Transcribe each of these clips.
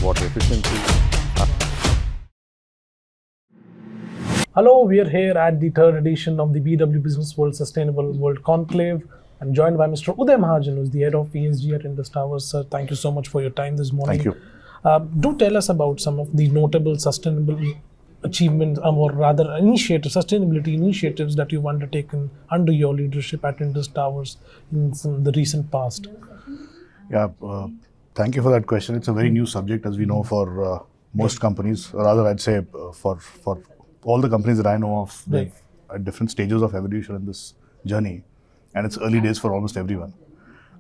water efficiency. Hello, we are here at the third edition of the BW Business World Sustainable World Conclave. I'm joined by Mr. Uday Mahajan, who's the head of ESG at Indus Towers. Sir, thank you so much for your time this morning. Thank you. Do tell us about some of the notable sustainable achievements, or rather initiatives, sustainability initiatives that you've undertaken under your leadership at Indus Towers in the recent past. Yeah, thank you for that question. It's a very new subject, as we know, for most companies. Rather, I'd say for all the companies that I know of, they're at different stages of evolution in this journey, and it's early days for almost everyone.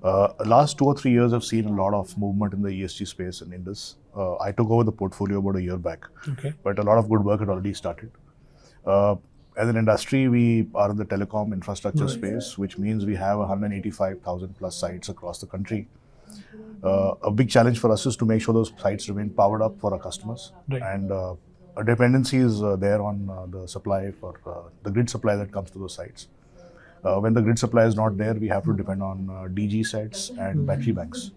Last 2 or 3 years, I've seen a lot of movement in the ESG space in Indus. I took over the portfolio about a year back, but a lot of good work had already started. As an industry, we are in the telecom infrastructure space, which means we have 185,000 plus sites across the country. A big challenge for us is to make sure those sites remain powered up for our customers, and a dependency is there on the supply for the grid supply that comes to those sites. When the grid supply is not there, we have to depend on DG sets and battery banks.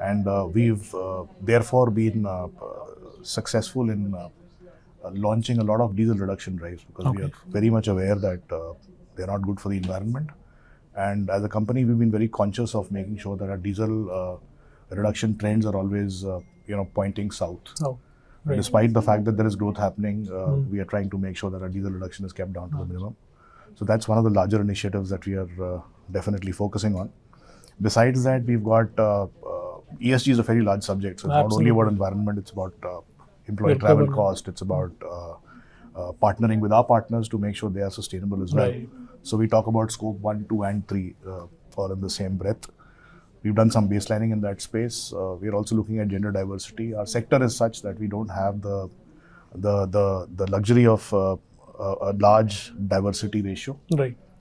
And we've therefore been successful in launching a lot of diesel reduction drives, because we are very much aware that they're not good for the environment. And as a company, we've been very conscious of making sure that our diesel reduction trends are always pointing south. Despite the fact that there is growth happening, we are trying to make sure that our diesel reduction is kept down to the minimum. So that's one of the larger initiatives that we are definitely focusing on. Besides that, we've got ESG is a very large subject. So it's not only about environment, it's about employee travel cost, it's about partnering with our partners to make sure they are sustainable as well. So we talk about scope 1, 2 and 3 all in the same breath. We've done some baselining in that space. We're also looking at gender diversity. Our sector is such that we don't have the luxury of a large diversity ratio,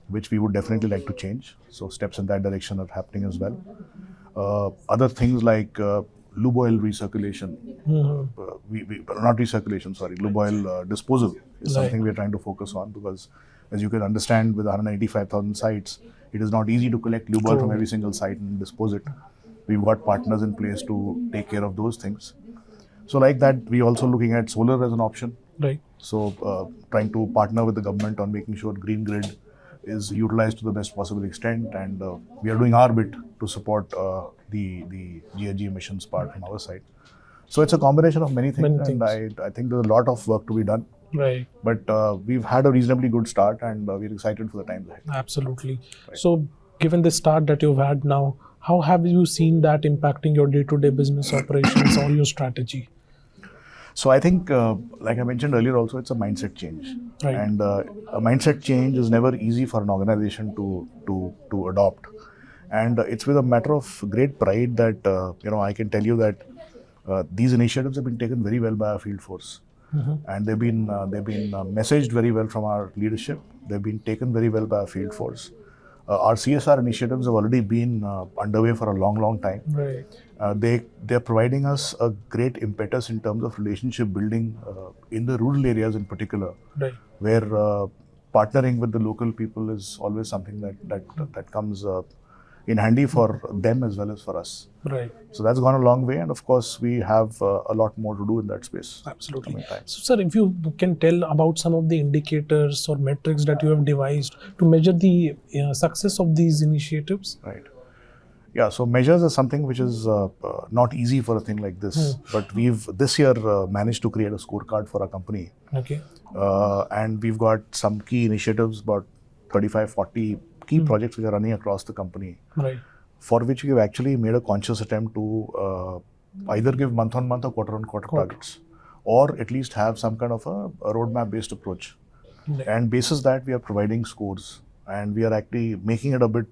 which we would definitely like to change. So steps in that direction are happening as well. Other things like lube oil recirculation, not recirculation, sorry, lube oil disposal is something we're trying to focus on, because as you can understand, with 185,000 sites, it is not easy to collect lube oil from every single site and dispose it. We've got partners in place to take care of those things. So like that, we're also looking at solar as an option. So trying to partner with the government on making sure green grid is utilized to the best possible extent, and we are doing our bit to support the GHG emissions part from our side. So it's a combination of many things, and I think there's a lot of work to be done. But we've had a reasonably good start, and we're excited for the times ahead. Absolutely. So given the start that you've had now, how have you seen that impacting your day-to-day business operations or your strategy? So I think, like I mentioned earlier also, it's a mindset change. And a mindset change is never easy for an organization to adopt. And it's with a matter of great pride that, I can tell you that these initiatives have been taken very well by our field force. And they've been messaged very well from our leadership. They've been taken very well by our field force. Our CSR initiatives have already been underway for a long time. They're providing us a great impetus in terms of relationship building in the rural areas in particular, where partnering with the local people is always something that comes in handy for them as well as for us. So that's gone a long way, and of course we have a lot more to do in that space. Absolutely. So sir, if you can tell about some of the indicators or metrics that you have devised to measure the success of these initiatives. Yeah, so measures are something which is not easy for a thing like this, but we've this year managed to create a scorecard for our company. And we've got some key initiatives, about 35, 40 key projects which are running across the company, for which we've actually made a conscious attempt to either give month-on-month or quarter-on-quarter targets, or at least have some kind of a roadmap-based approach. And basis that, we are providing scores, and we are actually making it a bit,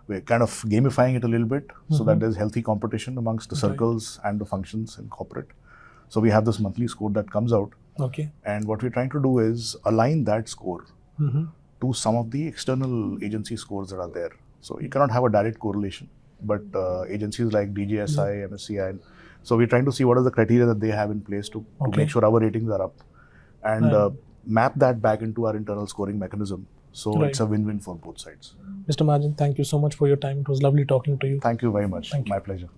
we're kind of gamifying it a little bit, so that there's healthy competition amongst the circles and the functions in corporate. So we have this monthly score that comes out, and what we're trying to do is align that score to some of the external agency scores that are there. So you cannot have a direct correlation, but agencies like DJSI, MSCI, so we're trying to see what are the criteria that they have in place to make sure our ratings are up, and map that back into our internal scoring mechanism. So it's a win-win for both sides. Mr. Mahajan, thank you so much for your time. It was lovely talking to you. Thank you very much. My pleasure.